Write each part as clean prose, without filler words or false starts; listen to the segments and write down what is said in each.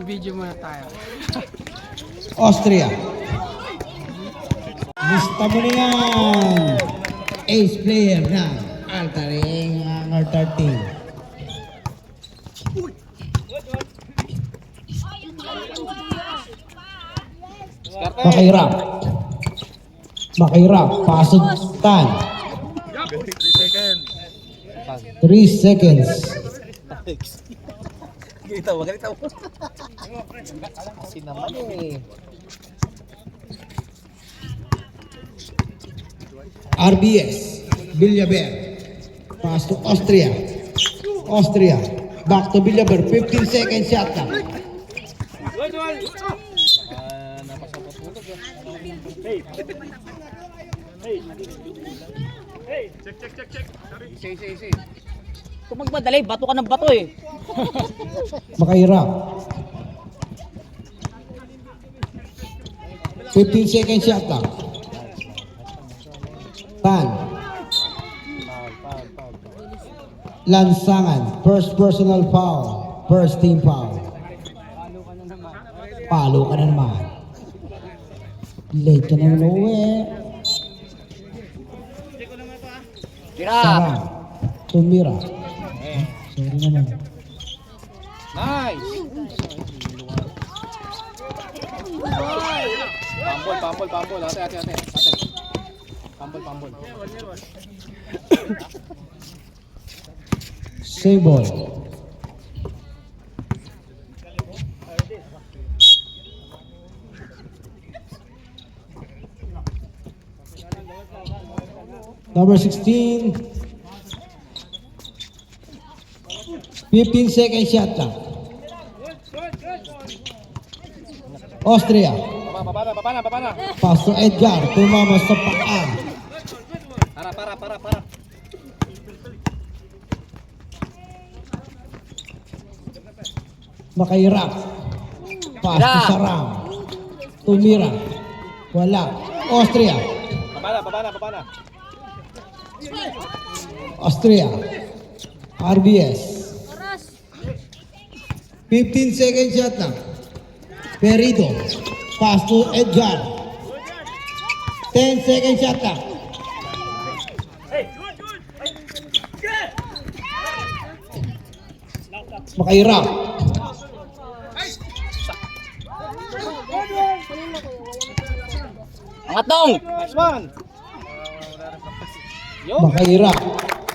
Video muna tayo. Austria. Lista mo na yan. Ace player na Altaring number 13. Makahirap. Makahirap. Pasod tan. 3 seconds. Ganito mo, ganito mo. Kasi naman eh. RBS. Villaber. Pass to Austria. Austria. Back to Villaber. 15 seconds shot na. Check. Kung magmadali, bato ka ng bato eh. Makahirap. 15 seconds shot na. Pan. Lansangan. First personal foul. First team foul. Palo ka na naman. Late ka na naman uwi. Sarang. Tumira. Sorry naman. Nice! Pambol. Ate. Pambol. Save ball. Number 16. 15 seconds shot lang. Austria. Papana. Pass to Edgar. Tumama sa paa. Para. Makahirap. Pass to Sarang. Tumira. Wala. Austria. Papana. Austria. RBS. 15 seconds shot lang. Perito. Pass to Edgar. 10 seconds shot lang. Makahirap. Angatong! Nice one! Makahirap.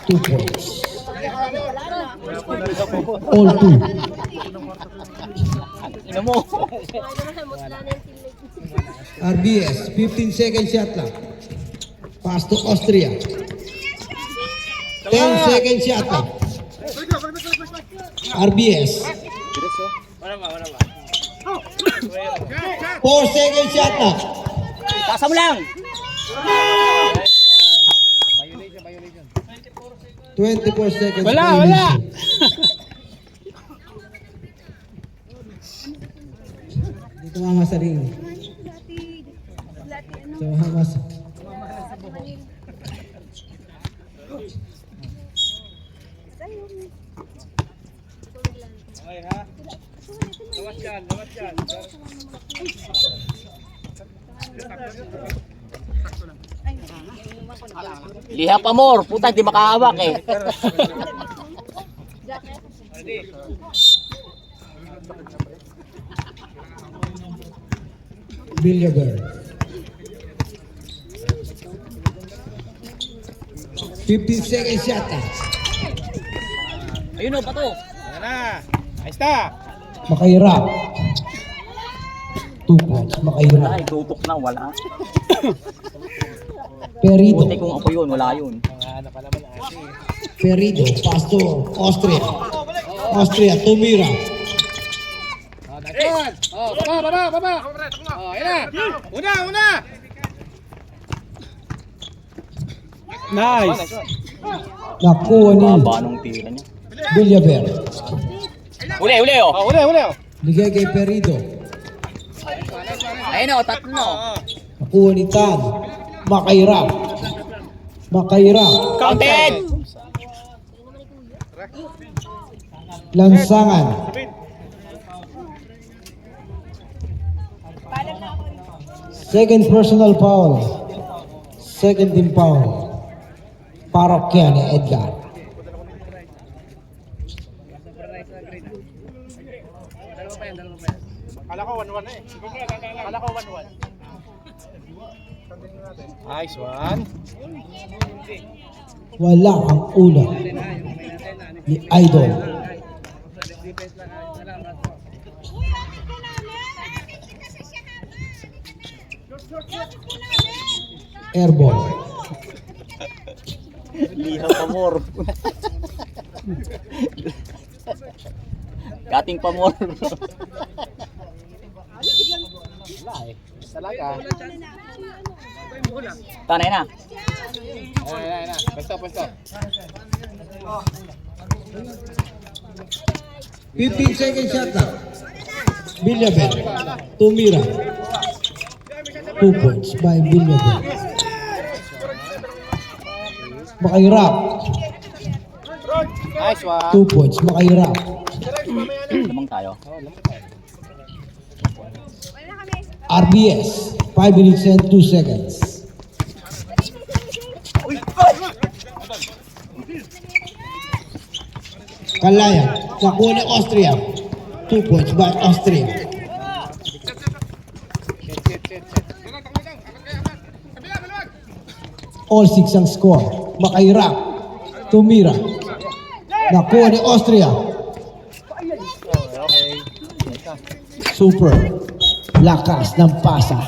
2 points. All 2. Ino mo! RBS. 15 seconds shot lang. Pass to Austria. 10 seconds shot lang. RBS. 4 seconds shot lang. Pasa mo lang! 24 seconds. Wala. Dito nga sa ring. So, hamas. Okay ha? Lawas yan. Liha pa more, puta di makahawak eh. Villager. 15 seconds shot lang. Ayun o, bato. Ayan na. Ayos na. Makahirap. 2 points. Makahirap. Wala, tutok na, wala. Perito. Buti kung ako yun, wala yun. Perito. Pass to Austria. Austria. Tumira. Baba. Ayan na. Una. Nice. Nakuha ni Baba nung tira niya. Villaver. Uli oh. Uli. Ligay kay Perito. Ayun o, tatlo. Nakuha ni Tan. Makahirap. Counted! Lansangan. Second personal foul. Second team foul. Parokya ni Edgar. Kala ko 1-1 eh. Kala ko 1-1. Nice one. Wala ang una ni Idol. Airball. Lihaw pamor. Kating pamor. Wala eh. Talaga. Tanay na. Ayun na. Pwesto. 15 seconds shot na. Villaver. Tumira. 2 points by Villaver. Makairap. Nice one. 2 points. Makairap. Lamang tayo. RBS. 5 minutes and 2 seconds. Kalayan. Nakuha ni Austria. 2 points by Austria. All 6 ang score. Makairap. Tumira. Nakuha ni Austria. Super. Lakas ng pasa.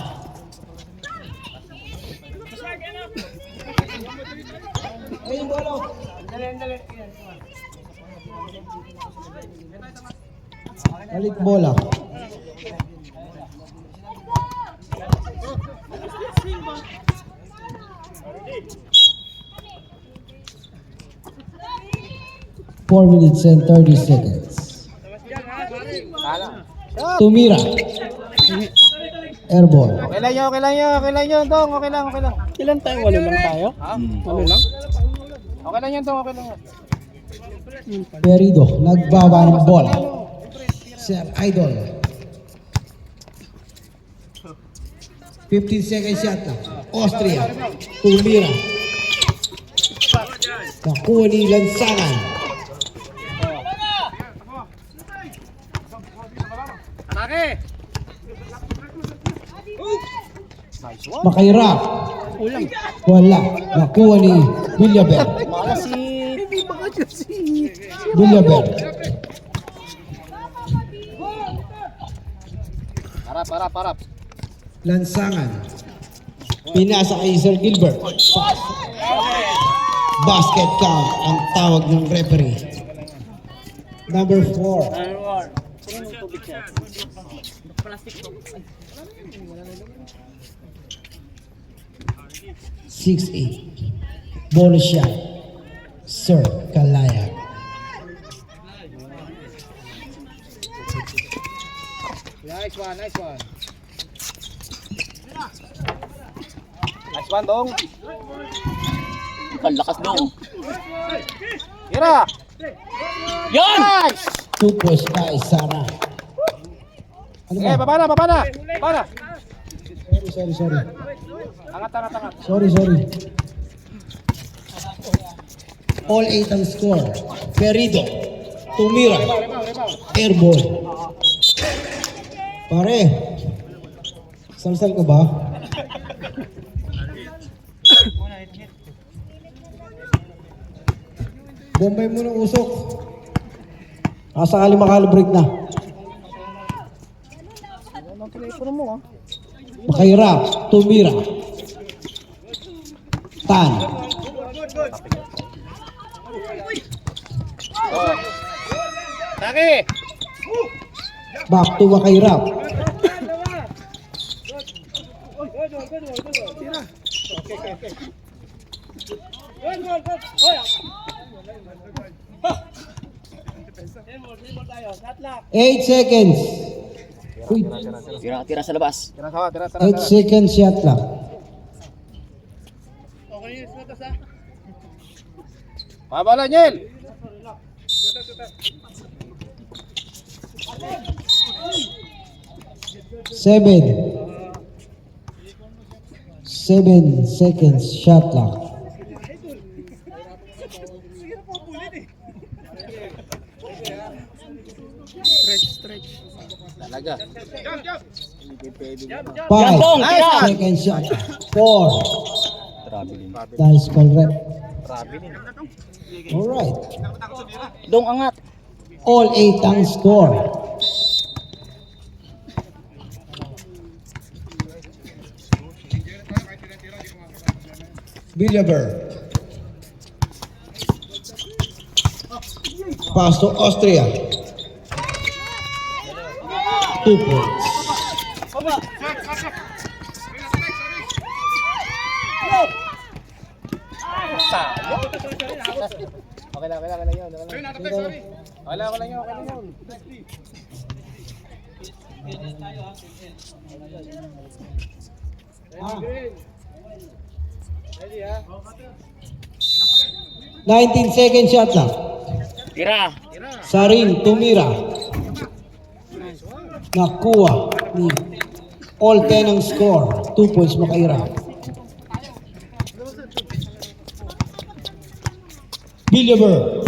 Balik bola. Four minutes and 30 seconds. Tumira. Airball. Okay lang yun, Dong. Okay lang. Ilan tayo? 8 lang tayo? Ano lang? Okay lang yan, Dong. Okay lang yan. Perido. Nagbaba ng bola. Sir Idol. 15 seconds shot na. Austria. Tumira. Nakuha ni Lansangan. Atake! Nice one. Makairap. Ulang. Wala. Nakuha ni Villaver. Villaver. Harap. Lansangan. Pinasa kay Sir Gilbert. Basket count ang tawag ng referee. Number 4. 6-8. Bonus shot. Sir Kalaya. Nice one. Nice one, Dong. Palakas dong. Tira! Yan! Nice! 2 points by Sara. Ano Okay, ba? baba na. Sorry. Angat. Sorry. All 8 ang score. Perido. Tumira. Airball. Pare. Salsal ka ba? Bombay mo ng usok. Sakali makalibrate na. Makairap. Tumira. Tan. Atake! Back to Makairap. Eight seconds. Uy, Tira sa labas. Tira. 8 seconds shot lang. Pabala, Niel! Seven. 7 seconds shot clock. Stretch. Talaga. 5 Bong, tira! seconds shot. 4. Grabe din. Nice call, rep. Alright. Dong, angat. All 8 ang score. Villaber. Pass to Austria. 2 points. Ah. 19 seconds shot lang. Tira. Saring tumira. Nakuha ni all 10 ang score. 2 points makaira. Villaber.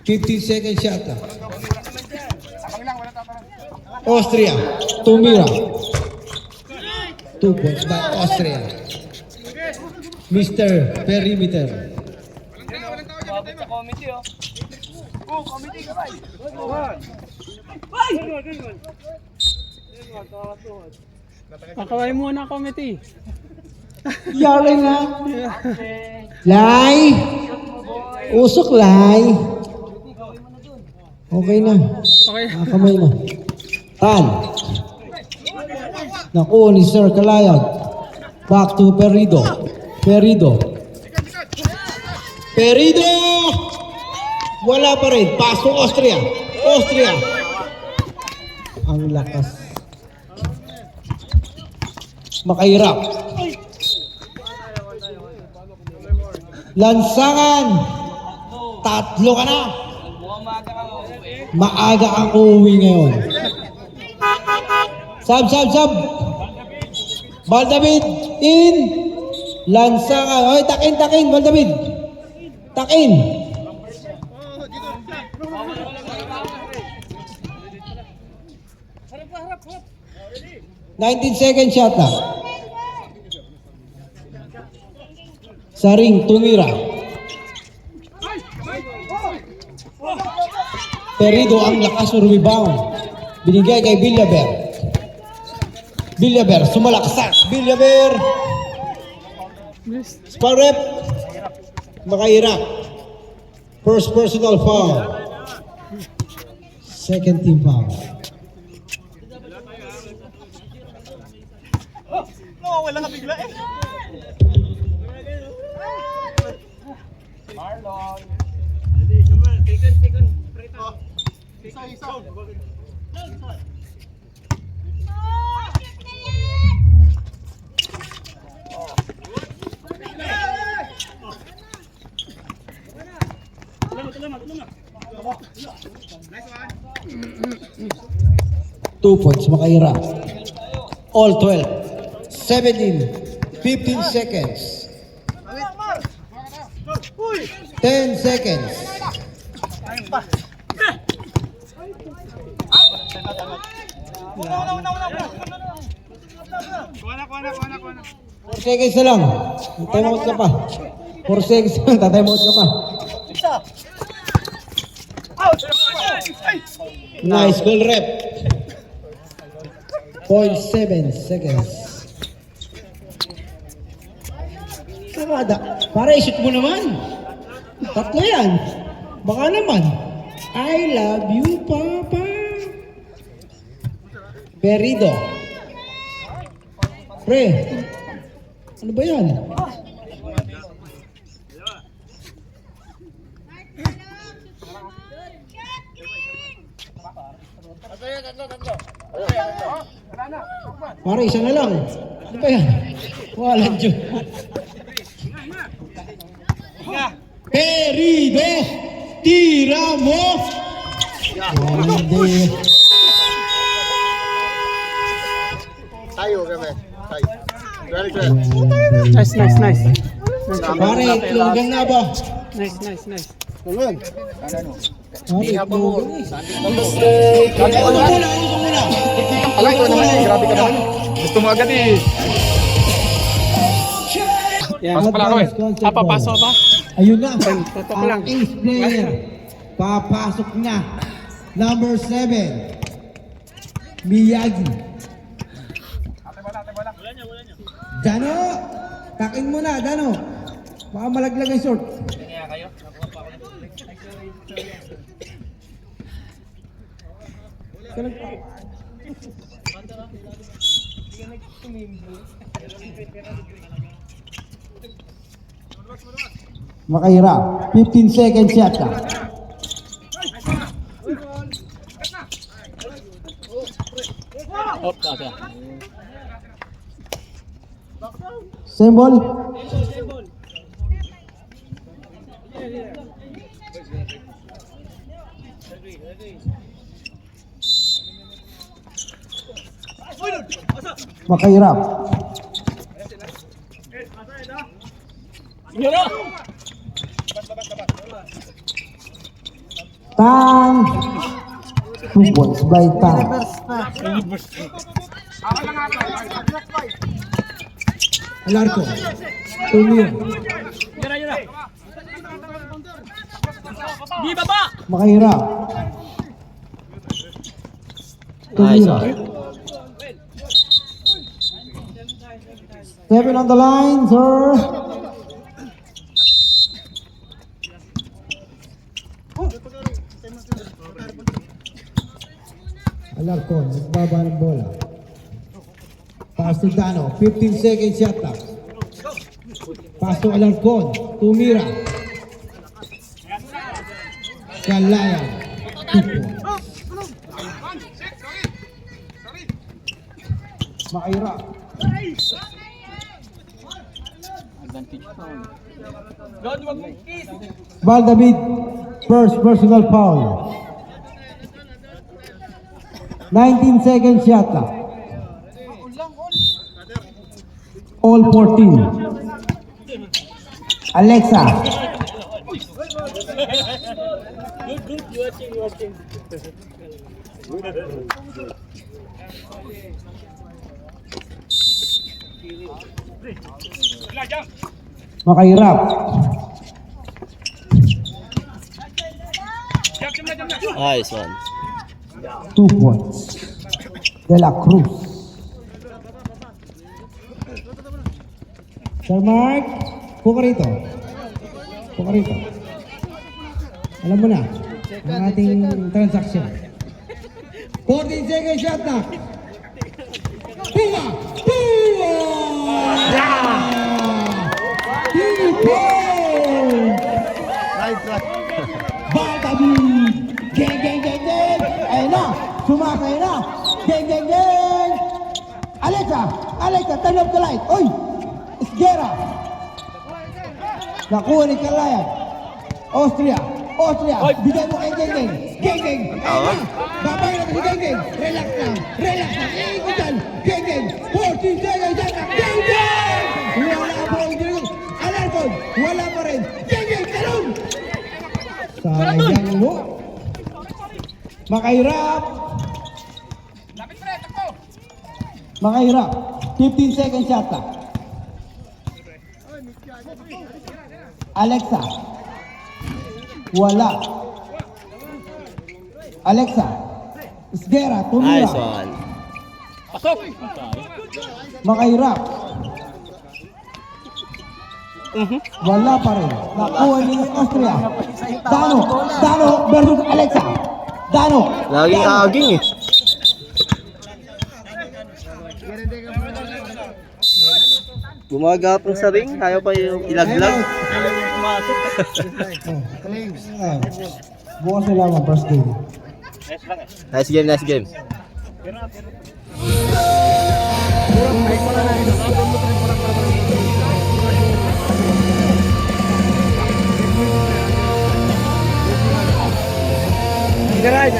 15 seconds shot lang. Austria. Tumira. 2 points by Austria. Mr. Perimeter. Kakaway muna committee. Yari na. Lai. Usok, Lai. Okay na. Okay. Kamay na. Tan. Naku ni Sir Kalayag. Back to Perido. Perido. Perido! Wala pa rin. Pass to Austria. Austria. Ang lakas. Makahirap. Lansangan. Tatlo ka na. Maaga ang uuwi ngayon. Sab. Baldavid in. Lansangan. Oy, takin. Baldavid. Takin. Harap. 19 seconds shot na. Saring tumira. Perido ang lakas ng rebound. Binigay kay Villaber. Villaber, sumalaksak. Villaber. Sparep. Makahirap. First personal foul. Second team foul. Wala ka bigla eh. Marlon. Second. Isa. Two points, makaira. All 12. 17. 15 seconds. 10 seconds. Kuha na. 4 seconds na lang. Time out ka pa. 4 seconds na lang. Time out ka pa. Nice goal rep. 0.7 seconds. Kamada. Para isip mo naman. Tatlo yan. Baka naman. I love you, Papa. Perido. Pre. Ano ba yan? Para isa na lang. Ano ba yan? Walang Diyo. Perido! Tira mo! Walang Diyo. Nice, nice, nice. Pare, itlogan na ba? Nice, nice, nice. Pare, itlogan eh. Ano muna, ano muna? Alay ko naman eh, grabe ka naman. Gusto mo agad eh. Yan. Pasok pala ako eh. Papasok ba? Ayun na. Tutok lang. Ang ace player. Papasok na. Number 7. Miyagi. Dano. Takin mo na, Dano. Baka malaglag ang short. Makahirap. 15 seconds yata. Oh, kasa. Symbol. Makahirap. Sinyora! Tang. 2 points by Tang. Alarko. Tumir. Di baba! Makahirap. Tumira. 7 on the line, sir. Alarcon, nagbaba ng bola. Pass to Dano, 15 seconds shot clock. Pass to Alarcon, Tumira. Kalayan, 2 points. Makahirap. Val David, first personal foul. 19 seconds shot clock. All 14. Alexa. Makahirap. Nice one. 2 points. De La Cruz. Sir Mark, puka rito. Puka rito. Alam mo na, ang ating transaction. 14 seconds shot na. Puka! Puka! Batabi! Geng, geng, geng, geng! Ayun na! Sumakay na! Geng, geng, geng! Alexa! Alexa, turn off the light! Oy! Isgera! Nakuha ni Kalayan! Austria! Austria! Bigay mo kay Geng, geng! Geng, geng! Ayun na! Babay na si Geng, geng! Relax lang! Relax lang! Iikot dyan! Geng, geng! 14 seconds! Geng, geng! Wala pa rin! Alarcon! Wala pa rin! Geng, geng! Talong! Sayang mo! Makahirap! Makahirap! 15 seconds yata. Alexa. Wala. Alexa. Isgera. Tumira. Nice one. Pasok! Makahirap. Wala pa rin. Nakuha ni Austria. Dano. Dano versus Alexa. Dano. Laging aging eh. Gumagapang sa ring, tayo pa yung ilaglag. Bukas na lang ang first game. Nice game, nice game. Garage.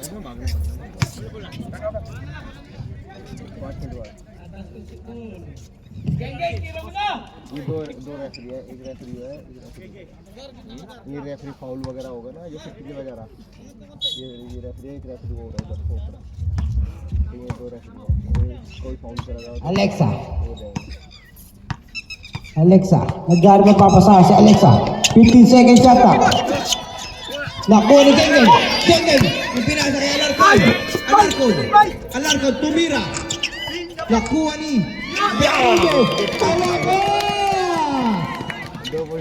ये दो रेफरी है, एक रेफरी है, ये referee foul वगैरह होगा ना, जो 50 बजा रहा, ये रेफरी है, एक रेफरी हो रहा है उधर ऊपर, ये दो रेफरी है, कोई फाउल करेगा Alexa. हो जाएगा। Alexa. Nag-gari magpapasa si Alexa. 15 seconds yata. Nakuha ni Gengeng. Gengeng. Yung pinasa kay Alarcon. Alarcon. Tumira. Nakuha ni Gengeng. Talaga!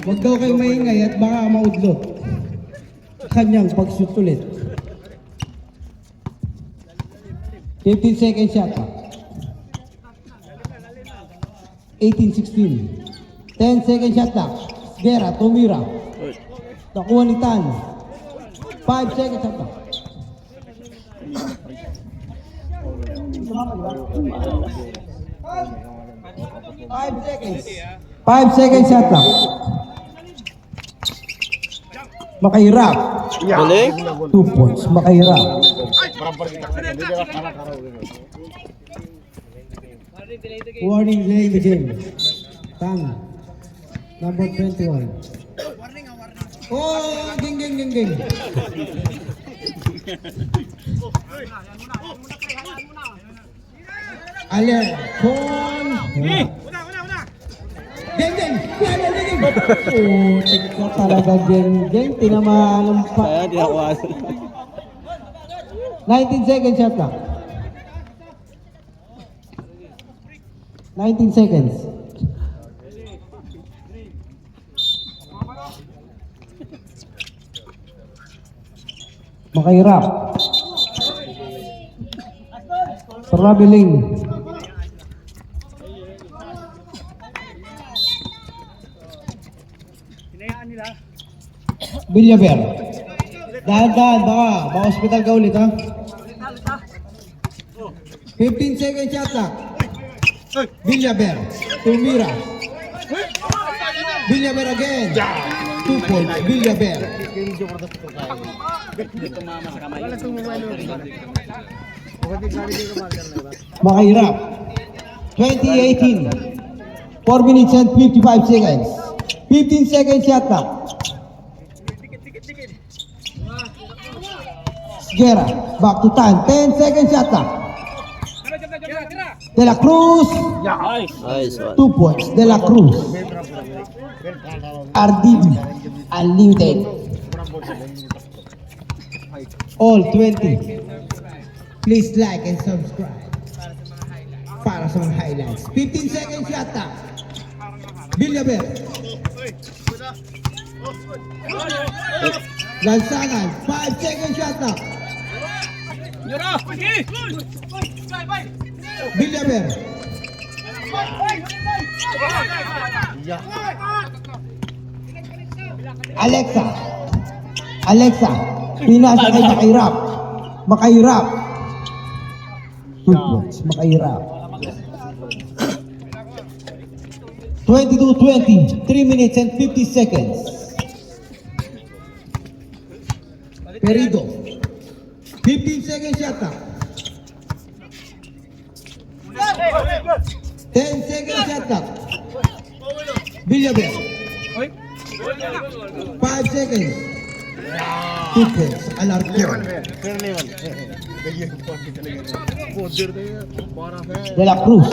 Huwag daw kayo maingay at baka maudlot. Kanyang pag-shoot ulit. 15 seconds yata. 18-16. 10 seconds shot clock. Guerra, Tumira. Nakuha ni Tan. 5 seconds shot clock. 5 seconds. 5 seconds shot clock. Makahirap. Galing. 2 points. Makahirap. बराबर की टक्कर है, जगह खाना खा रहा हो गया। Warning, delay the game. Tan. Number 21. Oh, ging. Alarcon. Geng. Oh, tingko talaga geng. Tinamaan ng pa. Kaya di ako 19 seconds shot clock. 19 seconds. Makahirap. Traveling. Villaver. Dahan-dahan, baka hospital ka ulit ha. 15 seconds shot clock. Villaver. Tumira. Villaver again. 2 points. Villaver. Makahirap. 2018. 4 minutes and 55 seconds. 15 seconds shot clock. Guerra. Back to time. 10 seconds shot clock. De La Cruz. Nice one. 2 points. De La Cruz. RDB. Unlimited. All 20. Please like and subscribe. Para sa mga highlights. 15 seconds yata. Villaver. Lansangan. 5 seconds yata. Villaver. Alexa. Pinasa kay Makahirap. 2 points. Makahirap. 22-20. 3 minutes and 50 seconds. Perido. 15 seconds yata. 10 seconds yata. Villaver. 5 seconds. 2 points. Alarcon. देखिए ऊपर चले गए बहुत देर तक 12 है De La Cruz.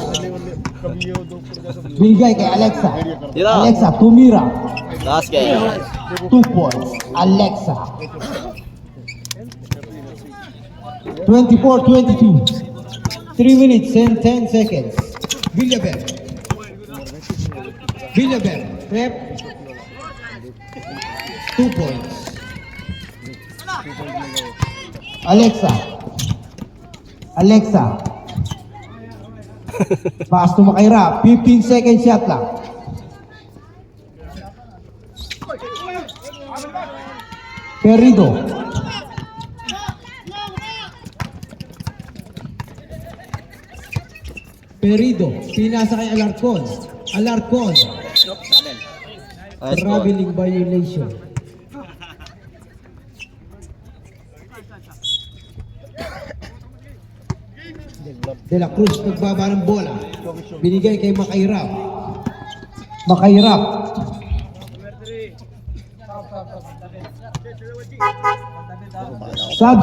कभी ये दो ऊपर जैसा Bigay kay Alexa. Tira. Alexa, Tumira. Last game. 2 points. Alexa. 24-22. 3 minutes and 10 seconds. Villaver. Rep. 2 points. Alexa. Pass to Makahirap. 15 seconds shot lang. Perido. Pinasa kay Alarcon. Nice one. Traveling violation. De La Cruz nagbaba ng bola. Binigay kay Makairap. Makairap. Sab.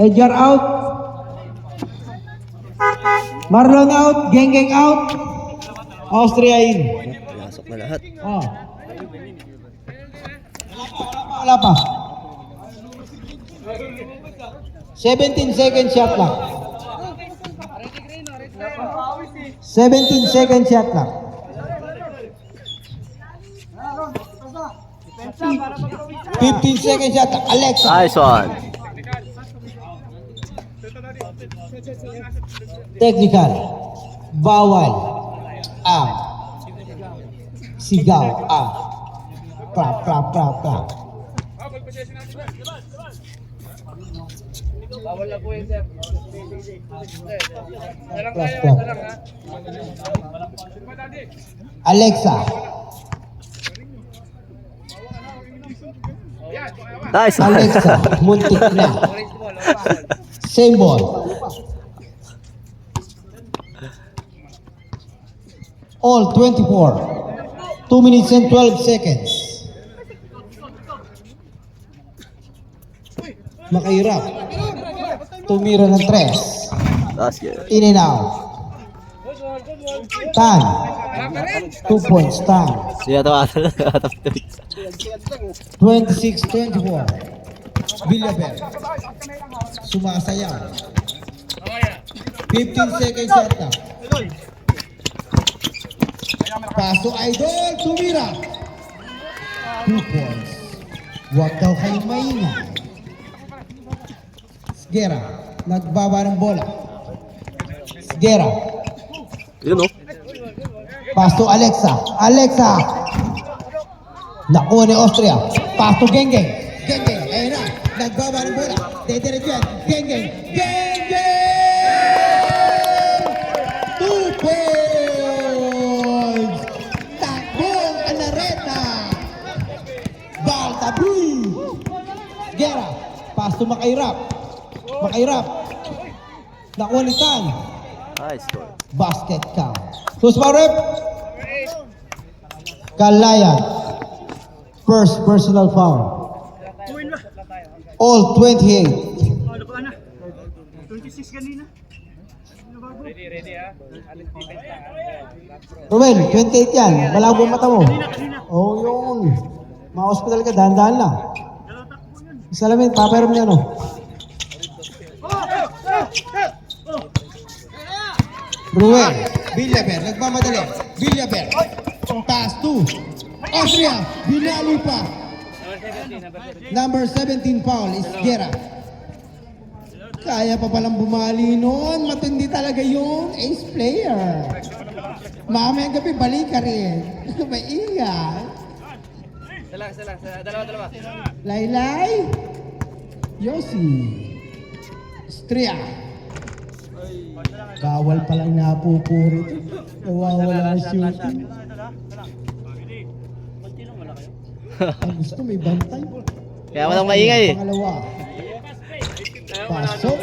Edgar out. Marlon out. Geng out. Austria in. Pasok na lahat. Oh. Wala pa. 17 second shot lang. 17 second shot lang. 15 second shot lang. Alexa. Nice one. Technical. Bawal. Sigaw. Pra. Bawal na po yun, sir. Dalang Pra. kayo, dalang ha. Alexa. Nice one. Alexa. Muntik na. Orange ball, orange ball. Same ball. All 24. 2 minutes and 12 seconds. Makairap. Tumira ng 3. Basket. In and out. Tan. 2 points. Tan. Siya ito ata. 26-24. Villaver. Sumasayaw. 15 seconds yata. Paso Idol. Tumira. 2 points. Huwag daw kayong maingay. Sgera. Nagbaba ng bola. Sgera. Yun o. Pass to Alexa. Alexa. Nakuha ni Austria. Pass to Geng. Ayun na. Nagbaba ng bola. Dediretso yan. Geng. 2 points. Takbong Anareta. Baltabi. Sgera. Pass to Makairap. Nakuha ni Tan. Nice score. Basket count. Who's my rep? Kalayan. First personal foul. All 28. Ready ha. Alis defense lang. Ruben, 28 yan. Malabo ang mata mo. Oo, yun. Ma-hospital ka, dahan-dahan lang. Salamin, papayaram niya, no? Ruben, Villaver, nagmamadali. Villaver, pass to Austria, binali pa. Number 17 foul is Gera. Kaya pa palang bumali noon. Matindi talaga yung ace player. Mamayang gabi, balik ka rin. Maingat. Dalawa. Laylay. Yossi. Stria. Bawal palang napupuri. Nawawala ang shooting. Ang gusto may bantay. Kaya walang maingay eh. Pangalawa. Pasok.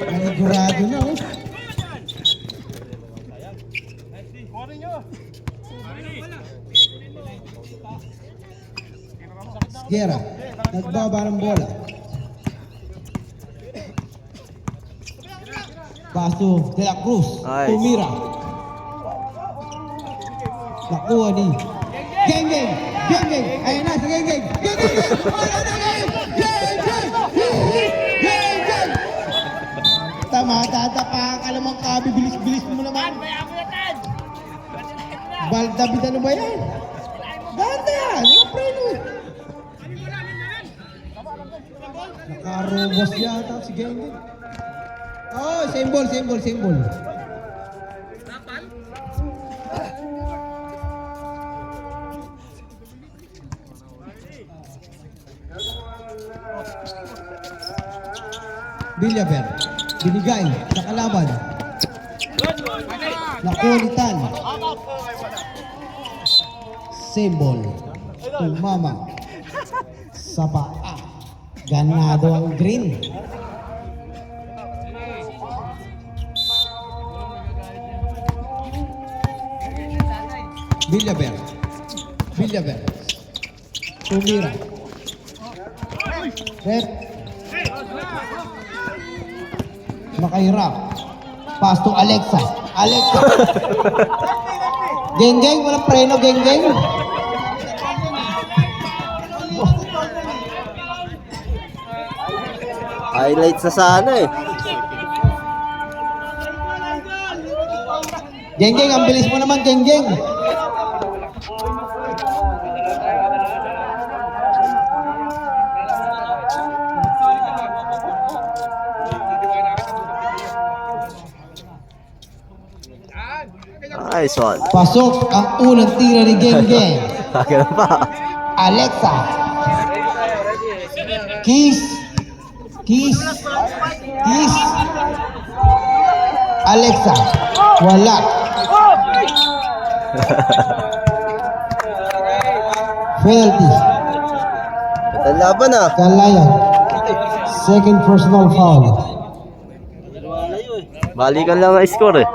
Nanigurado na oh. Sgera. Nagbaba ng bola. Paso De La Cruz. Nice. Tumira. Nakuha ni Geng. Ayun na sa Geng. Tama, tatapak. Alam mo ka, bibilis-bilis mo naman. Baldabid, ano ba yan? Ganda yan. Mga preno. Nakarobos yata si Geng. Oh, same ball. Villaver, binigay sa kalaban. Nakulitan. Same ball. Tumama sa paa. Ganado ang green. Villaver. Villaver. Tumira. Rep. Makahirap. Pass to Alexa. Alexa. Geng-geng, walang preno, geng-geng. Highlights na sana eh. Geng-geng, ang bilis mo naman, geng-geng. Nice one. Pasok ang unang tira ni Geng-geng. Kaya pa. Alexa. Kiss. Kiss. Kiss. Alexa. Wala. Penalty. Ang laban ah. Kalayan. Second personal foul. Balikan lang ang score eh.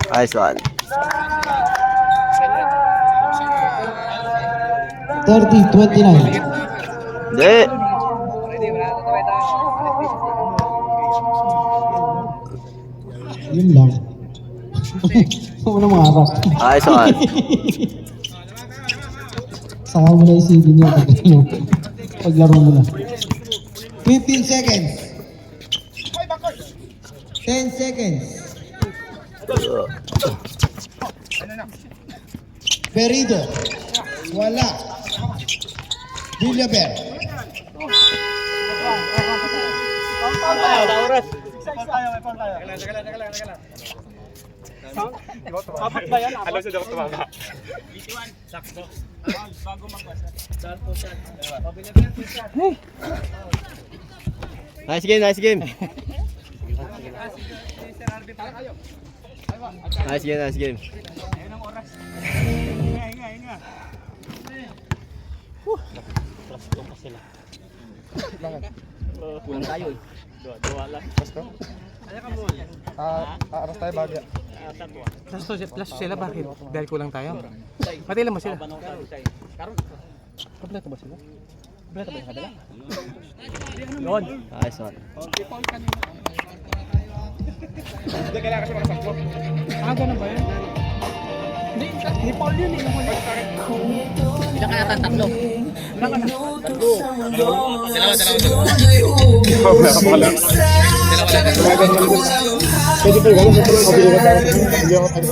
Nice one. 30-29. Hindi. Yun lang. Huwag mo na maharap. Nice one. Saka mo na isipin niya paglaro mo na. 15 seconds. 10 seconds. Perido. Wala. Villaver. Nice game, nice game. Nice game, nice game. Kulang tayo eh. Dua lang. Aras tayo bagya. Plus sila, bakit? Dahil kulang tayo. Pati lang mo sila. Kompleto ba sila? Kompleto ba yung kabila? Yun. Nice one. Ganun ba yun? Hindi Paul yun eh. Ilan kaya tatlo? Ilan ka na? Tatlo. Dalawa. Pwede po gano'n. Mabili ka tayo. Hindi ako tayo.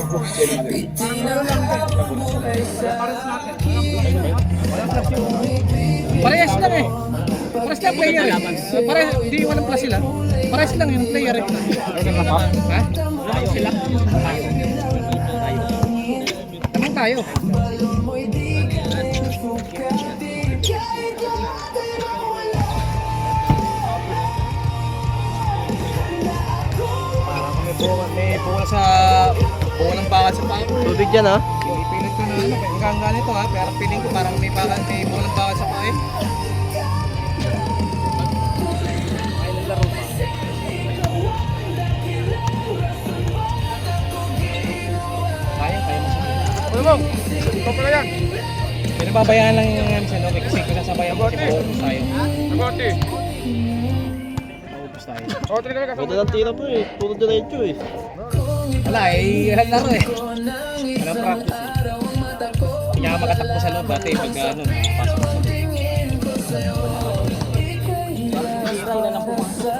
Parehas lang eh. Parehas lang player eh. Parehas, hindi walang plus sila. Parehas lang yung player eh. Ha? Tayo sila. Tamang tayo. Parang may bola sa bola ng bakal sa paa. Tubig dyan ah. Pipilit ko na ano, hanggang ganito ha, pero piling ko parang may bola ng bakal sa paa eh. Kaya mo sa Ano mo? Ito pala yan. pinababayaan lang yung Sanoke kasi kung sasabayan mo kasi maubos tayo. Agote. Maubos tayo. O, tuloy kami Pwede lang tira po eh. Puro diretso eh. Wala eh, laro eh. Walang practice eh. Hindi nga makatakbo sa loob dati pag ano, pasok sa loob. Tira na lang pumasok.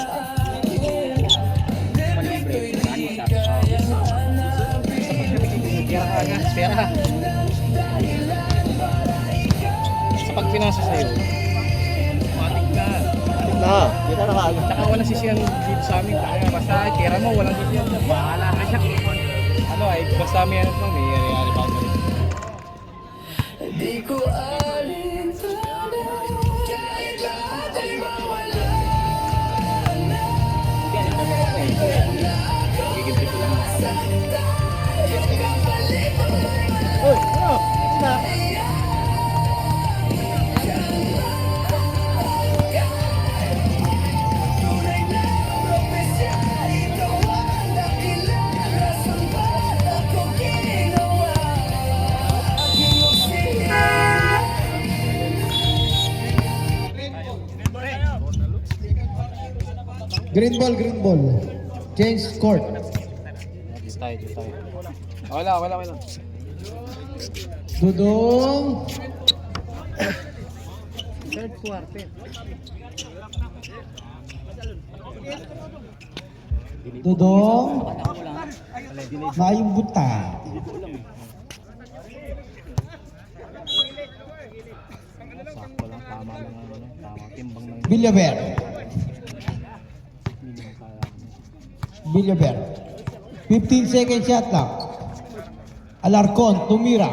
Malibre. Ano sabi? Pera ka nga, pera ka. Sa pagpinasa sa'yo, matik na. Na. Kita na kaagad. Tsaka walang sisiyan dito sa amin. Kaya basta pera mo, walang sisiyan. Bahala ka siya. Ano ay, basta may ano pa, may yari-yari ba ako rin. Gigil ko lang. Uy, ano? Sina? Green ball. Change court. Dito tayo. Wala. Dudong. Third quarter. Dudong. Mayong buta. Sakto lang, tama lang ang ano, tama timbang ng Villaver. 15 second shot lang. Alarcon, tumira.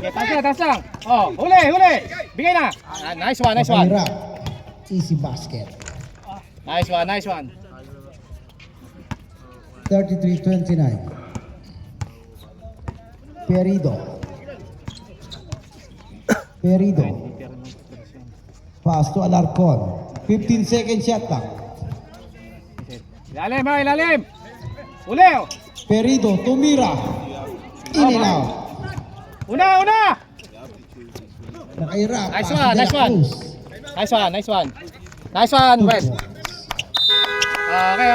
Okay, taas lang. Oh, huli. Bigay na. Nice one. Tumira. Easy basket. Nice one. 33-29. Perido. Pass to Alarcon. 15 second shot lang. Ilalim. Huli. Perido, tumira. In and out. Una. Nakaira. Nice pass to one, De La nice one. Cruz. Nice one, 2 Wes. points. Okay.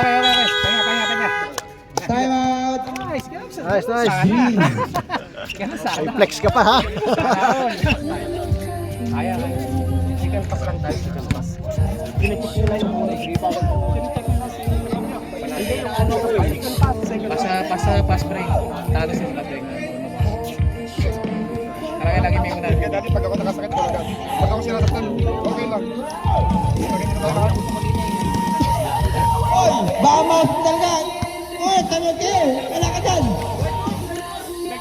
Pahinga. Time out. Nice. Sana. Ay, flex ka pa ha. Kaya. Chicken pass lang tayo, chicken pass. Pinacheck nila yung rebound. Pass break. Talo sila break. Lagi may una. Dati pag ako nakasakit ko agad. Pag ako sinasaktan, okay lang. Oy, baka ma-hospital ka. Oy, tamad kayo. Wala ka dyan.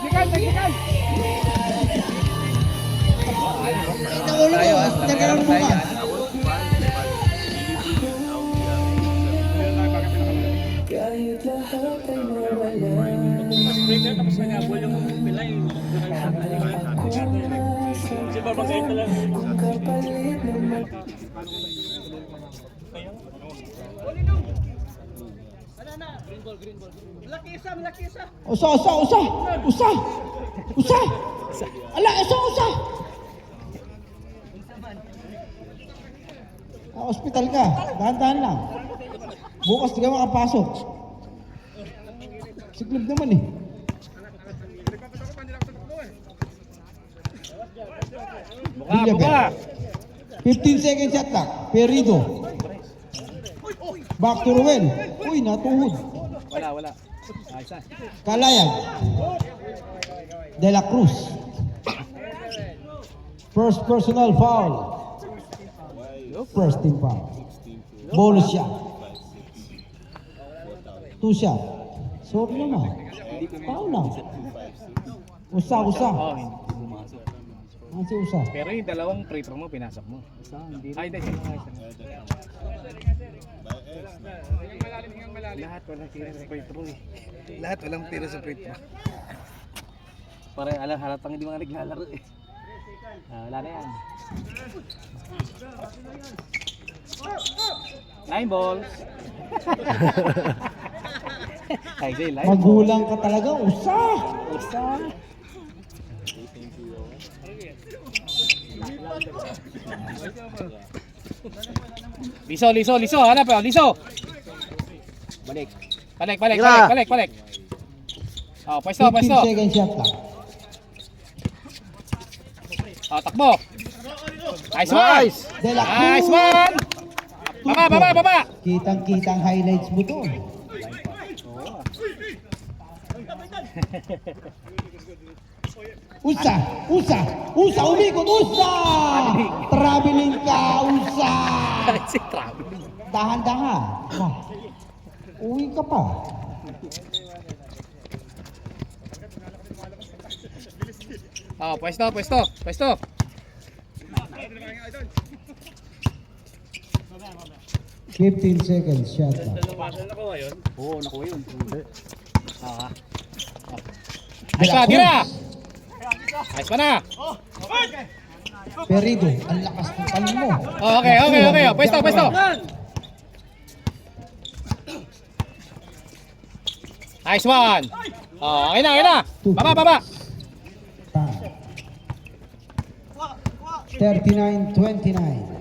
Technical. Naulo ko. Hospital ka lang bukas. Usa. Ala, usa. Hospital ka. Dahan-dahan lang. Bukas di ka makapasok. Siklib naman eh. Buka. 15 second shot lang. Perido. Back to Ruel. Uy, natuhod. Wala. Ayos na. Kalayan. De La Cruz. First personal foul. First team foul. Bonus shot. 2 shot. Sorry naman. Foul lang. Usa. Oh, hindi pumasok. Nasi usa. Pero yung dalawang free throw mo, pinasok mo. Hindi. Isa. Lahat walang tira sa free throw eh. Lahat walang tira sa free throw. Parang halatang hindi mga naglalaro eh. Wala na yan. 9 balls. Ay, say, line Magulang ka talaga. Usa. Liso. Hanap yun, liso. Balik. Oh, pwesto. 15 second shot lang. Oh, takbo. Nice one. De La Cruz. Nice one. Baba. Kitang highlights mo to. Usa, umikot, usa! Traveling ka, usa! Si Travis. Dahan-dahan. Uwi ka pa. Oh, pwesto. 15 seconds, shot lang. Oo, nakuha yun. De La Nice tira. Cruz. Nice pa na. Perido, ang lakas ng talon mo. Oh, okay. Pwesto. Nice one. Oh, okay na. Baba. 39-29.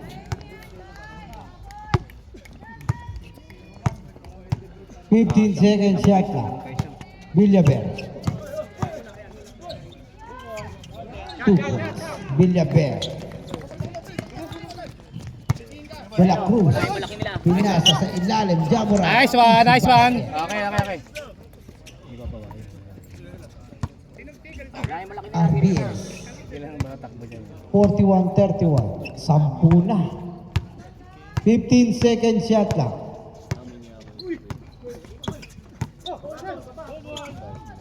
15 seconds shot clock. Villaber. 2 points. Villaber. De La Cruz. Pinasa sa ilalim. Jamoran. Nice one, nice one. Okay. RBS. Kailangan ba takbo dyan? 41-31. 10 na. 15 seconds shot clock.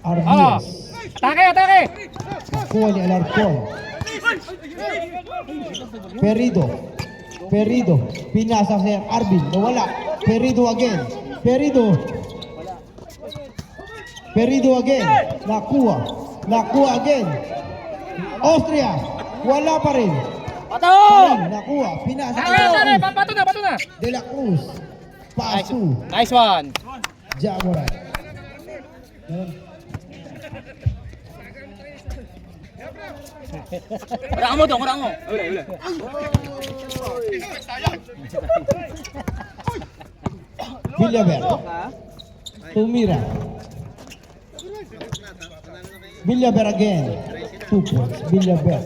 RBS. Atake! Nakuha ni Alarcon. Perido. Pinasa sa Arvin. Nawala. Perido again. Perido again. Nakuha again. Austria. Wala pa rin. Pato! Nakuha. Pinasa sa Pato na! De La Cruz. Pass to Nice one. Jamoran. Kurang mo. Ule. Villaber. Tumira. Villaber again. 2 points. Villaber.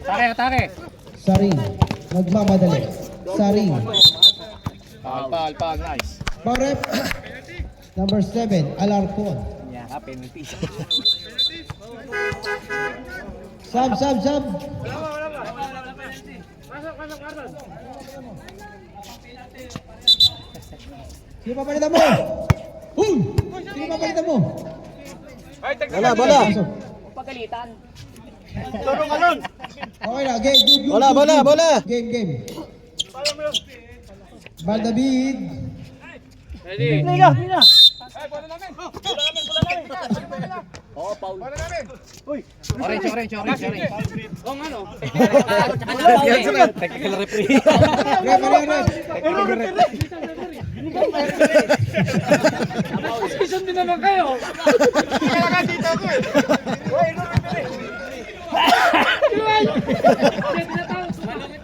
Atake. Sarin. Nagmamadali. Sarin. Pal, nice. Parep. Number 7. Alarcon. Yeah, penalty. Sub. Sino papalitan mo? Sino papalitan mo? Bola. Pagalitan. Okay na, game, good. Bola. Game. Baldavid. Ready? Oh, Paul. Orange. Kung ano? Technical referee. Season din naman kayo. Kailangan dito ako eh.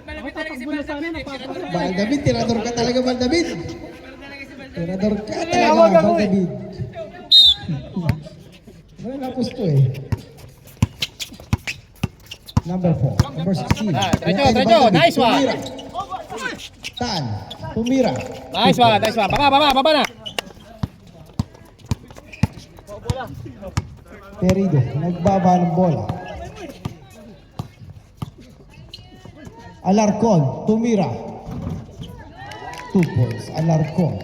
Malapit talaga si Baldavid. Baldavid, tirador ka talaga, Baldavid. Baldavid. Wala na gusto eh. Number 4. Number 16. Trecho. Nice one. Tumira. Nice one. Baba na. Perido. Nagbaba ng bola. Alarcon. Tumira. 2 points. Alarcon.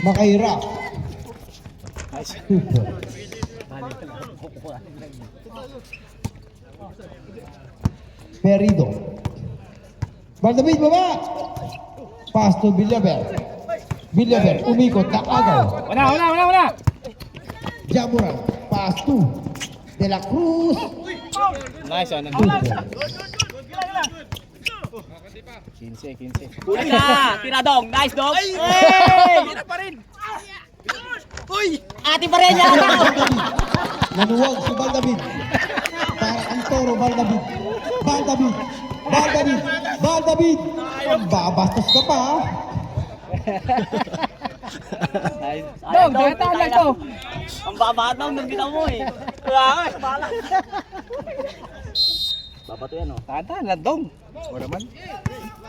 Makaira. 2 points. Perido. Baldavid, baba! Pass to Villaber. Umikot na agaw. Wala. Jamoran. Pass to De La Cruz. Nice one. 2 points. 15. Kulit na! Tira dong! Nice dong! Hey! Tira pa rin! Uy! Ati pa rin yan! Nanuwag si Baldavid. Para ang toro, Baldavid. Ang babastos ka pa, ha? Dong, dahan lang to! Ang babahat na, nandito mo eh! Kaya nga, bahala! Babato yan oh. Tahan lang, dong. Wala man.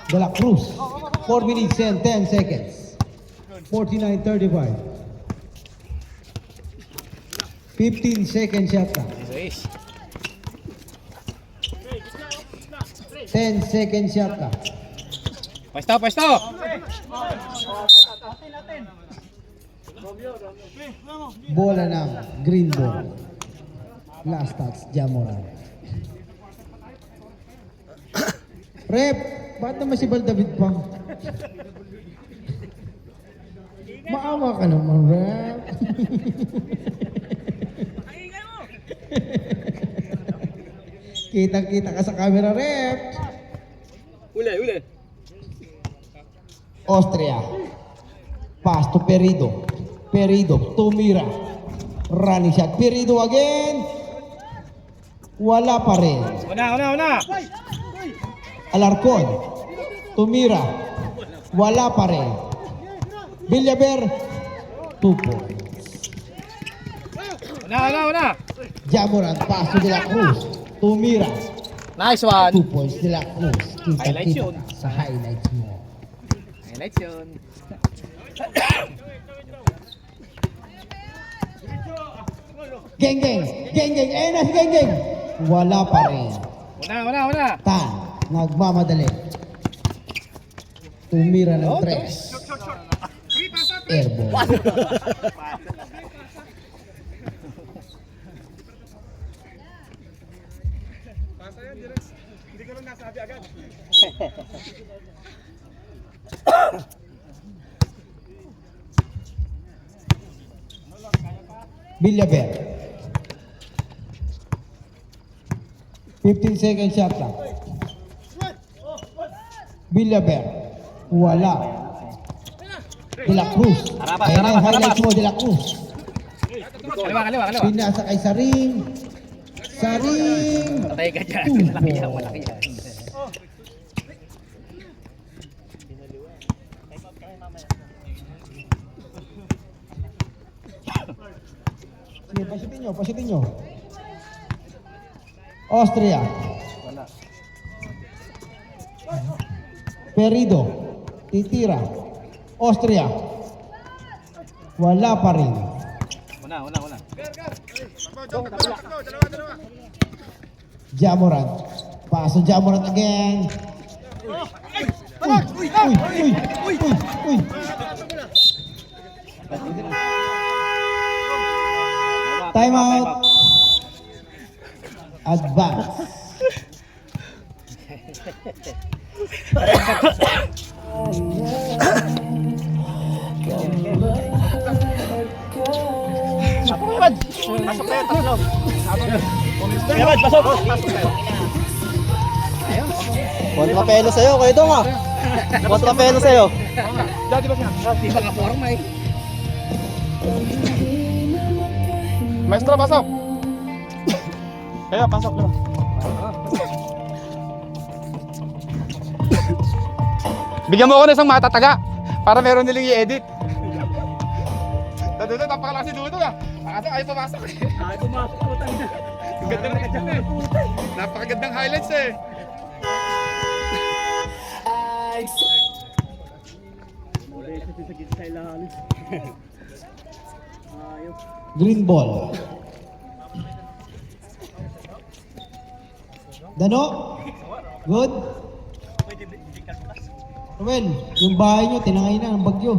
De La Cruz. 4 minutes and 10 seconds. 49-35. 15 seconds shot clock. 10 seconds shot clock. Pwesto. Bola ng green ball. Last touch, Jamoran. Rep, ba't naman si Baldavid pa? Maawa ka naman, Rep. Kitang-kita ka sa camera, Rep. Uli! Austria. Pass to Perido. Tumira. Running shot. Perido again. Wala pa rin. Una. Alarcon. Tumira. Wala pa rin. Villaber. 2 points. Una. Jamoran. Paso de la Cruz. Tumira. Nice one. 2 points de la Cruz. Highlights yun. Sa highlights mo. Highlights yun. Geng. Ayun na si Geng. Wala pa rin. Una. Tan. Nagmamadali. Tumira ng 3. Airball. Hindi ko lang nasabi agad. Villaber. 15 seconds shot lang. Villaber. Wala. De la Cruz. Ayan na yung highlights mo, De la Cruz. Kaliwa. Pinasa kay Saring. Patay ka dyan. Malaki yan. Sige, pasitin nyo. Austria. Perido. Titira. Austria. Wala pa rin. Una. Jamoran. Paso Jamoran again. Uy. Time out. Advance. Pasok. Kontrapelo sa'yo, kayo dong ah. Kontrapelo sa'yo. Di ba ka forma eh? Maestro, pasok. Kaya, pasok na. Bigyan mo ako ng isang matataga para meron nilang i-edit. Dudo, napakala si Dudo ah. Kasi ayaw pumasok eh. Ang ganda na dyan eh. Napakagandang highlights eh. Green ball. Dano? Good? Well, yung bahay nyo, tinangay na ng bagyo.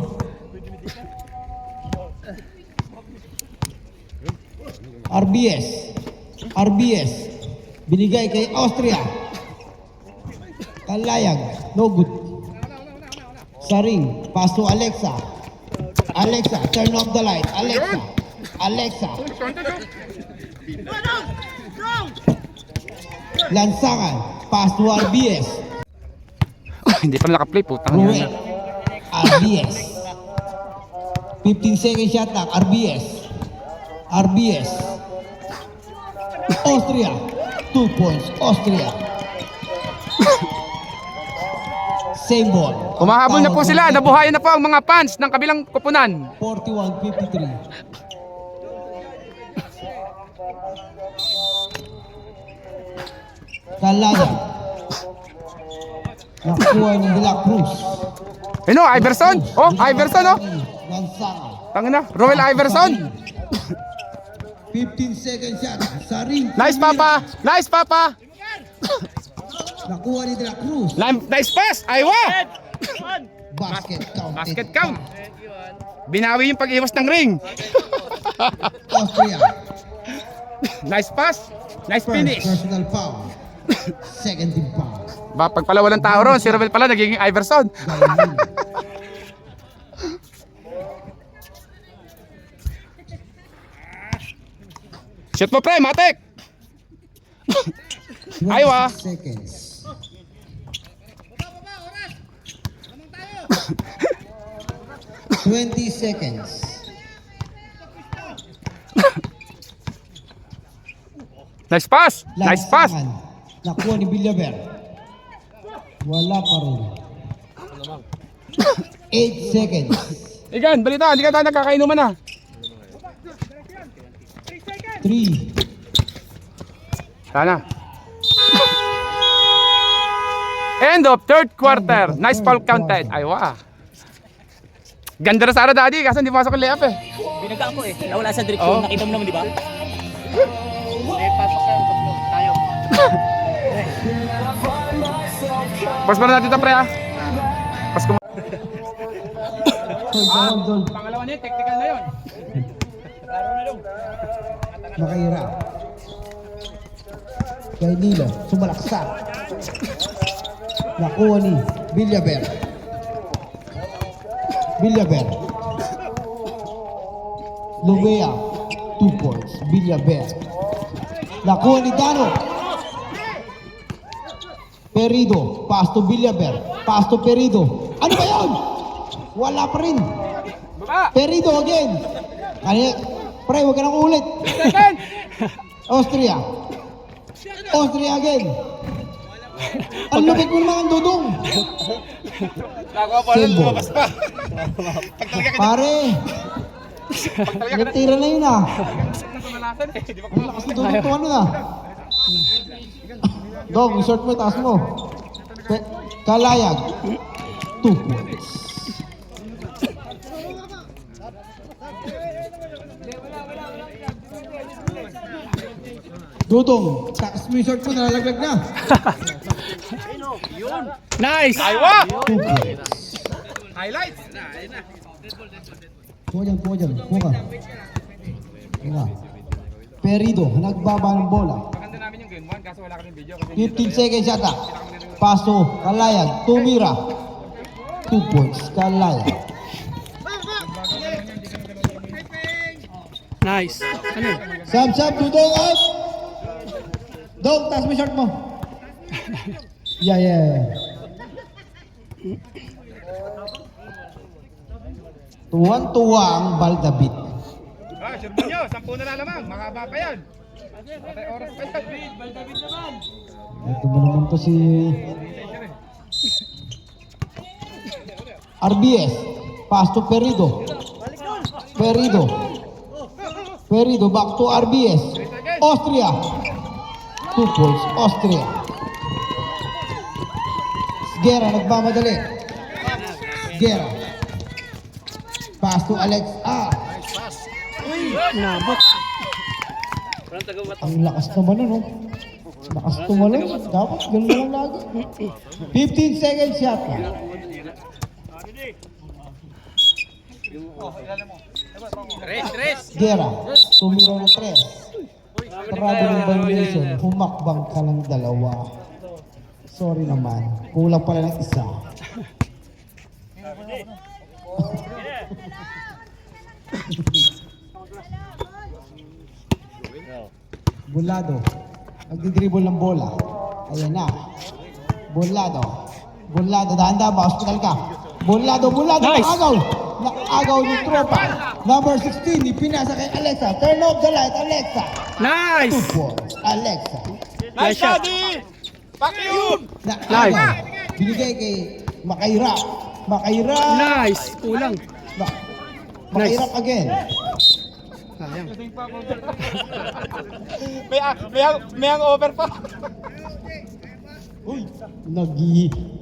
RBS. Binigay kay Austria. Kalayag. No good. Saring. Pass to Alexa. Turn off the light. Alexa. Lansangan. Pass to RBS. Hindi pa naka-play, putang Ruel. RBS. 15 second shot lang. RBS. Austria. 2 points. Austria. Same ball. Humahabol na po sila. Nabuhayan na po ang mga fans ng kabilang koponan. 41-53. Kalaya. Nakuha ni De La Cruz. Ano, Iverson? Oh, Iverson oh. Lansangan. Tangina, Roel Iverson. 15 second shot. Saring. Nice papa. Nakuha ni De La Cruz. Nice pass. Aywa. Basket count. Binawi yung pag-iwas ng ring. Austria. Nice pass. Nice First finish. personal foul. Second team foul. Ba, pag pala walang tao ron, si Roel pala nagiging Iverson. Galing. Shoot mo pre, matik. Aywa. 26 seconds. Twenty seconds. Nice pass! Nice pass! Lansangan. Nakuha ni Villaver. Wala pa rin. 8 seconds. Igan, balita, hindi ka tayo nagkakainuman na. 3. Sana. End of third quarter. Nice foul counted. Ay, wow. Ganda na sana, Daddy, kasi hindi pasok ang layup eh. Binaga ako eh. Nawala sa direksyon. Oo. Nakita mo naman, di ba? Pas pa na natin ito, pre, ah. Pas ko. Hold. Pangalawa niya, technical na yun. Makahirap. Kay Nilo, sumalaksak. Nakuha ni Villaver. Lumea, 2 points. Villaver. Nakuha ni Dano. Perido, pass to Villaver. Pass to Perido. Ano ba yun? Wala pa rin. Baba! Perido again. Pre, huwag ka nang ulit. Second! Austria again. Ang lupit mo naman ang dudong. Nakuha pa rin, lumabas pa. Pare, natira na yun ah. Namalasan eh, di ba? Ang lakas na dudong to ano na. Dong, isort mo, taas mo. Kalayag. 2 points. Dudong, taas mo yung short mo, nalalaglag na. Nice! Aywa! 2 points. Highlights! Kuha dyan. Kuha. Perido, nagbaba ng bola. Maganda namin yung game 1 kaso wala kaming video. 15 seconds yata. Paso, Kalayag, tumira. 2 points, Kalayag. Nice. Ano? Sab, Dudong out! Dong, taas mo yung short mo. Yeah. Tuwan-tuwa ang Baldabit. Ah, sure mo nyo, 10 na lamang, makaba pa yan. Patay oras pa yan. Ito mo naman to si RBS. Pass to Perido, back to RBS. Austria. 2 points, Austria. Gera, nagmamadali. Gera. Pass to Alex. Nabot. Ang lakas naman nun, no? Lakas tumalon. Dapat ganun na lang lagi. 15 seconds shot na. Gera, tumira na 3. Traveling violation, humakbang ka ng 2. Sorry naman, kulang pala ng 1. Bulado, nagdidribble ng bola. Ayan na. Bulado, dahan-dahan ba? Hospital ka. Bulado, Nice. Nakagaw ni tropa. Number 16, ipinasa kay Alexa. Turn off the light, Alexa. 2 Nice! points, Alexa. Nice shot. Pakium! Nakagaw. Binigay kay Makairap. Nice! Kulang. Makairap again. Sayang. May hangover pa. Uy,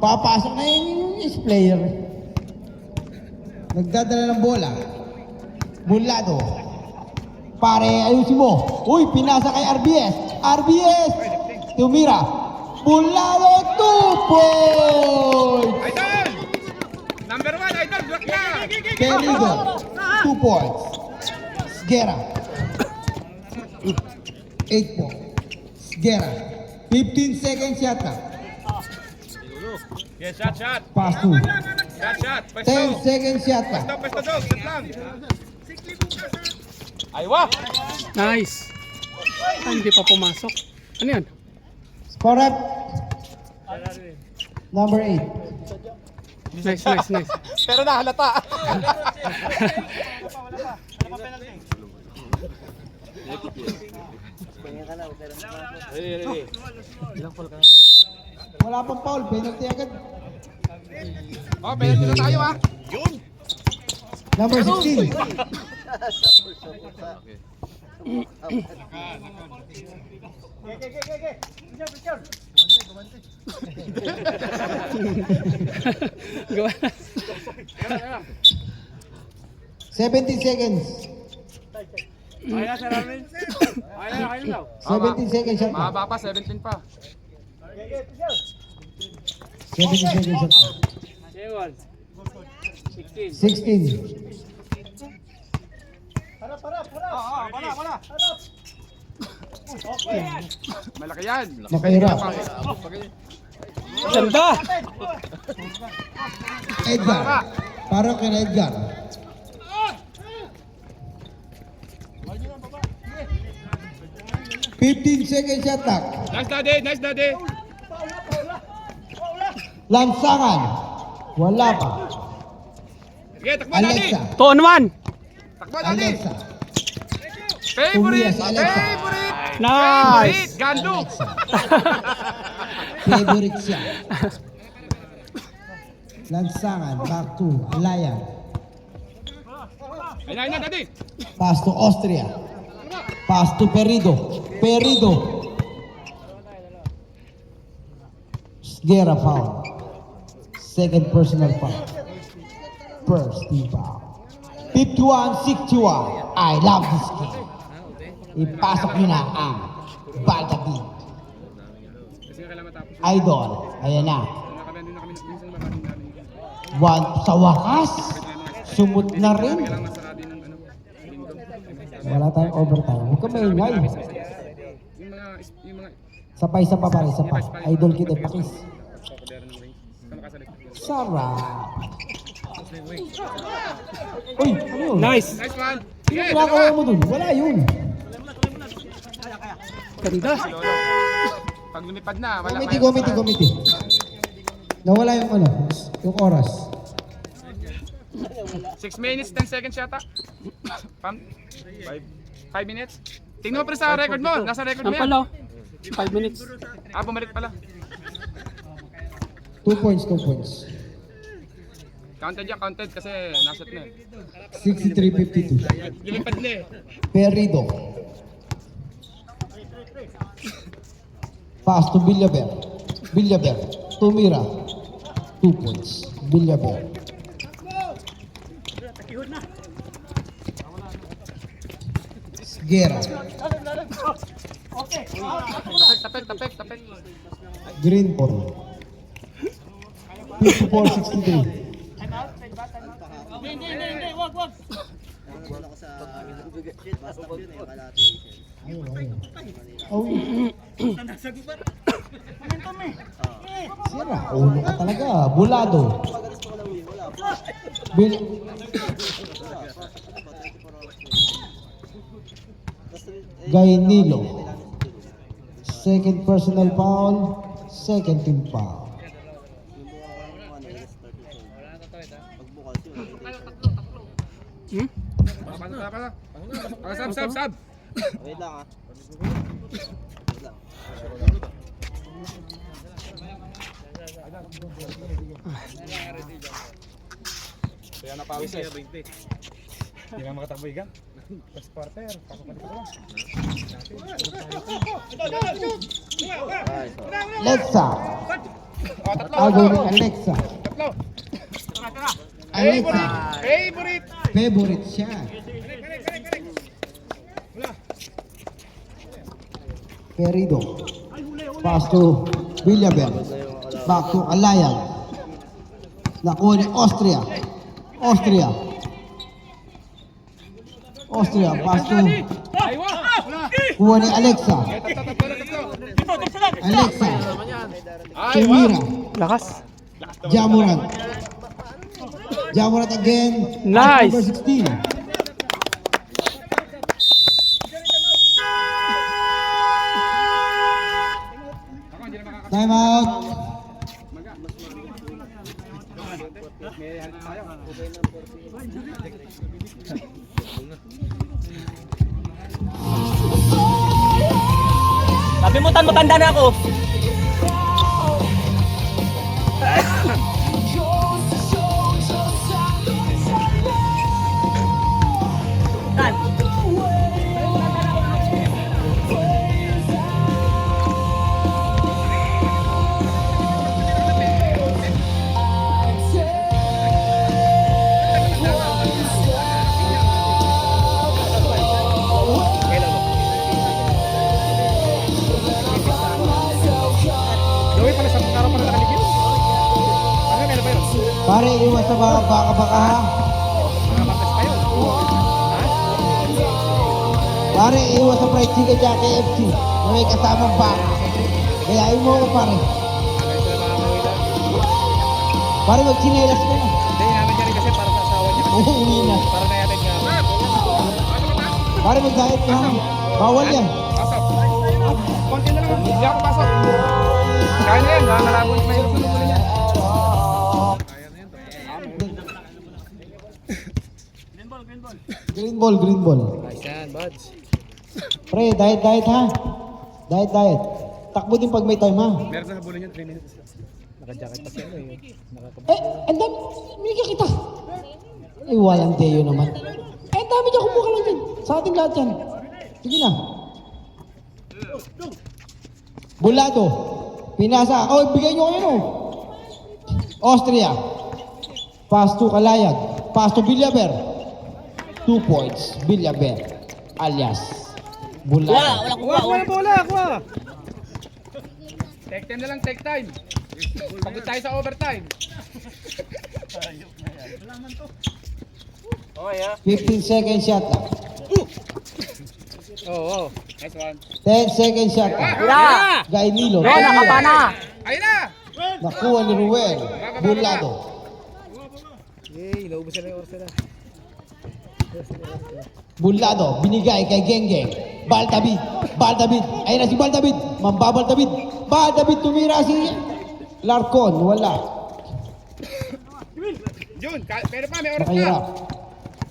papasok na yung player. Nagdadala ng bola. Bulado. Pare, ayusin mo. Uy, pinasa kay RBS. Tumira. Bulado, 2 points. Idol! Number 1, Idol, block na! Perigo, 2 points. Gera. 8 points. Gera. 15 seconds yata. Yes, shot. Pass to. Shot. 10 seconds yata. Pwesto dog, shot lang. Aywa! Nice. Ay, hindi pa pumasok. Ano yan? Score up. Number 8. Nice. Pero nahalata. Wala pang foul, penalty agad. Oh, penalty na tayo ah. Number 16. Gawa. 17 seconds. 17 seconds shot clock. Mahaba pa, 17 pa. 17 seconds shot clock. 16. Malaki yan. Makahirap. Ganda! Edgar. Para kay Edgar. Fifteen seconds shot clock. Nice daddy, nice daddy. Lansangan. Wala pa. Sige, takbo daddy. Alexa. 2 on 1. Takbo daddy. Alexa. Favorite, Alexa. Alexa. favorite. Nice! Favorite, Gandu. Favorite siya. Lansangan. Back to Alayan. Ayun na, daddy. Pass to Austria. Pass to Perido. Perido. Sgera foul. Second personal foul. First team foul. 51-61. I love this game. Ipasok nyo na ang Baldabi. Kasi kailangan matapos. Idol. Ayan na. Nakabendo na kami minsan makating namin. One sa wakas. Sumut na rin. Kailangan masara din ng ano. Linggo. Wala tayong overtime. Huwag ka maingay. Yung mga Sapay-sapa pa rin. Sapa. Idol kita. Pakis. papadera ng ring. Kama kasalit. Sarap. Uy, ano yun? Nice! Nice one. Ano Sige, kinakawa mo dun? Wala yun. Ganda! Pag lumipad na, wala. Committee. Nawala yung ano, yung oras. 6 minutes, 10 seconds yata. 5 minutes. Tingnan mo pa sa record mo. Nasa record mo Ang yan. pala. 5 minutes. Ah, bumalik pala. 2 points. Counted yan, counted kasi nasa na eh. 63-52. Lumipad na eh. Perido. Pass to Villaver. Tumira. 2 points. Villaver. Sgera. Tapek. Green ball. 54-63. Oh, Sira, ulo ka talaga. Bulado. Gainilo. Second personal foul. Second team foul. Sab. Wait lang ah. Kaya napawis eh. Hindi na makatakbo iga. First quarter, pasok na dito. Alexa. Tago ni Alexa. Tatlo. Alexa. Favorite. Favorite siya. Perido. Pass to Villaver. Back to Alayan. Nakuha ni Austria. Pass to kuha ni Alexa. Alexa. Tumira. Lakas! Jamurant again. Nice. Number 16. Time out. Sabi mo, matanda na ako. Tan. Gawin pala sa pagkarapan na nakaligid. Ano, meron ba yun? Pare, iwas sa baka-baka ha. Mga makas pa yun. Pare, iwas sa fried chicken dyan KFC. Na may kasamang baka. Kayain mo ako pare. Pare, magsinelas ka na. Hindi, namin niya rin kasi para sa asawa niya. Uuwi na. Para nayatid nga. Pare, mag-diet ka ha. Bawal yan. Pasok. Konti na lang. Hindi ako pasok. Kaya na yan. Malabo yung mahirap na lumuli niya. Green ball, green ball. Nice yan, buds. Pre, diet ha. Diet. Takbo din pag may time ha. Meron na habulin yan, 3 minutes. Naka-jacket pa siya. Ang dami. Binigyan kita. Ay, walang deyo naman. Ang dami niya kumuha lang dyan. Sa ating lahat yan. Sige na. Bulado. Pinasa. Oh, bigay nyo kayo no. Austria. Pass to Kalayag. Pass to Villaber. 2 points. Villaber. Alias. Bulado. Wala kuha. Kuha bola, kuha. Take time na lang, take time. Pagod tayo sa overtime. Okay, ha? 15 second shot lang. Oo. Nice one. 10 second shot lang. Yeah. Guy Nilo. Bro, nakapana. Ayun na! Nakuha ni Ruel. Bulado. Yay, naubusan na yung oras nila. Bulado, binigay kay Geng-Geng. Baldabid. Ayun na si Baldabid. Mambabaldabid. Baldabid tumira si Larcon. Wala. Jun, pero pa, may oras Nakahirap. na.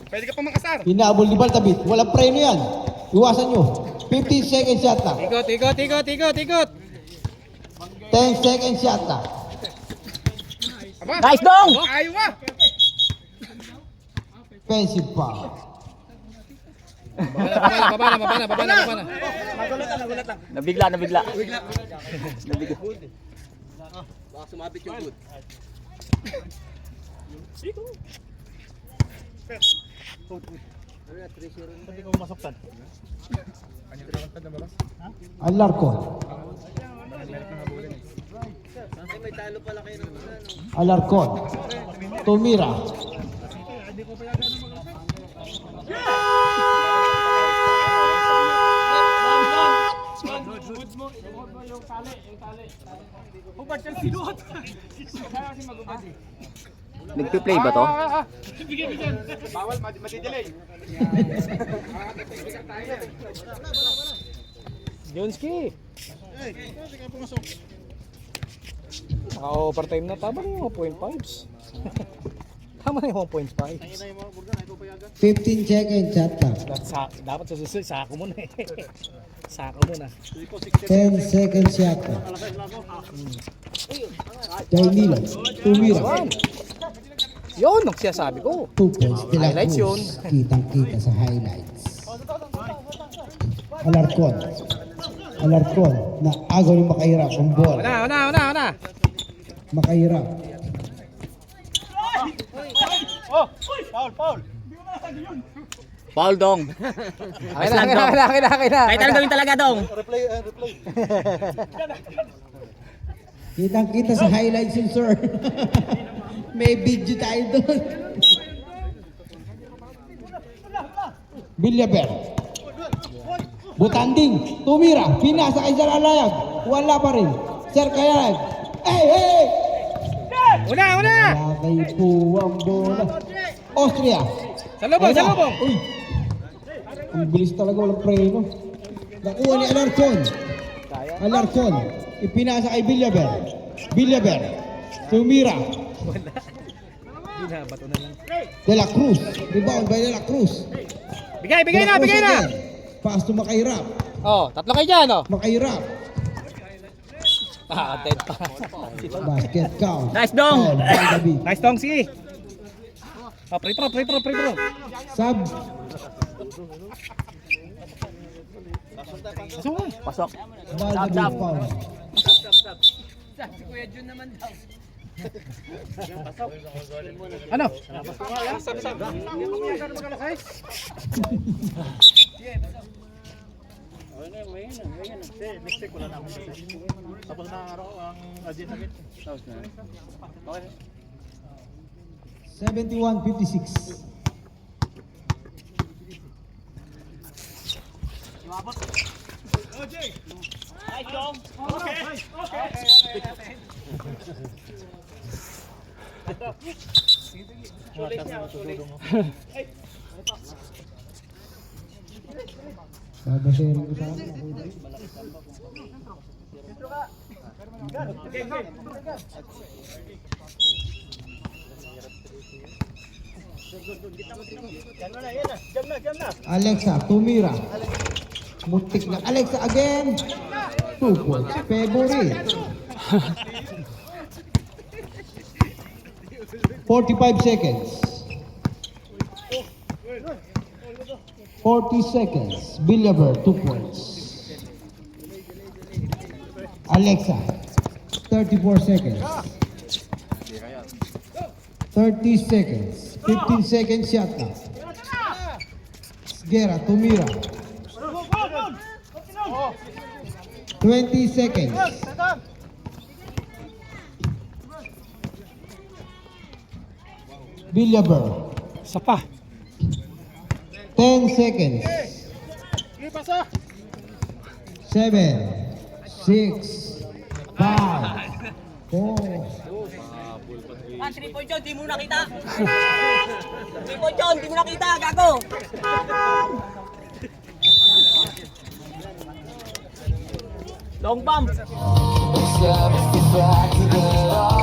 Pwede ka pa makasar. Hinabol ni Baldabid. Walang preno yan. Iwasan nyo. 15 second shot lang. Ikot. 10 second shot lang. Aba, Nice dong. ayaw ah. Offensive pa. Babana. Nabigla. Alarcon. Alarcon. Tumira. Nagpi-play ba to? Bawal, madidelay. Jonski. Naka-overtime na. Tama na yung 1.5s. Tama na yung 1.5. 15 second shot lang. Dapat sa susunod, sako mo na eh. Sako mo na. 10 second shot lang. Danilo. Tumira. Yun, ang sinasabi ko. 2 points. De La Highlights yun. Cruz. Kitang-kita sa highlights. Alarcon. Na agaw ni makahirap ang ball. Una. Makahirap. Paul dong. Akin na. Kahit anong gawin talaga dong. Kitang-kita sa highlights yun, sir. May video tayo doon. Villaber. Butanding. Tumira. Pinasa kay Sir Alayag. Wala pa rin. Sir Kayag. Hey! Una! Wala kay Puwang bola. Austria. Sa lubong! Uy! Ang bilis talaga, walang preno. Nakuha ni Alarcon. Ipinasa kay Villaber. Tumira. Binabato na lang. De La Cruz. Rebound by De La Cruz. Bigay na! Pass to Makahirap. Oh, tatlo kayo dyan, oh. Makahirap. Basket count. Nice, Dong. 12 by David. Nice dong, sige. Free throw. Sub. Pasok. By David foul. Ano? Okay. 71-56. Babasero ko sa akin. Alexa, tumira. Muntik na. Alexa again. 2 points. Favorite. 45 seconds. 40 seconds. Villaver, 2 points. Alexa, 34 seconds. 30 seconds. 15 seconds shot na. Guerra, tumira. 20 seconds. Villaver, Isa pa. 10 seconds. 7, 6, 5, 4, Ah, 3-point yun, di mo nakita. 3-point yun, di mo nakita, gago. Long bump. Step back to the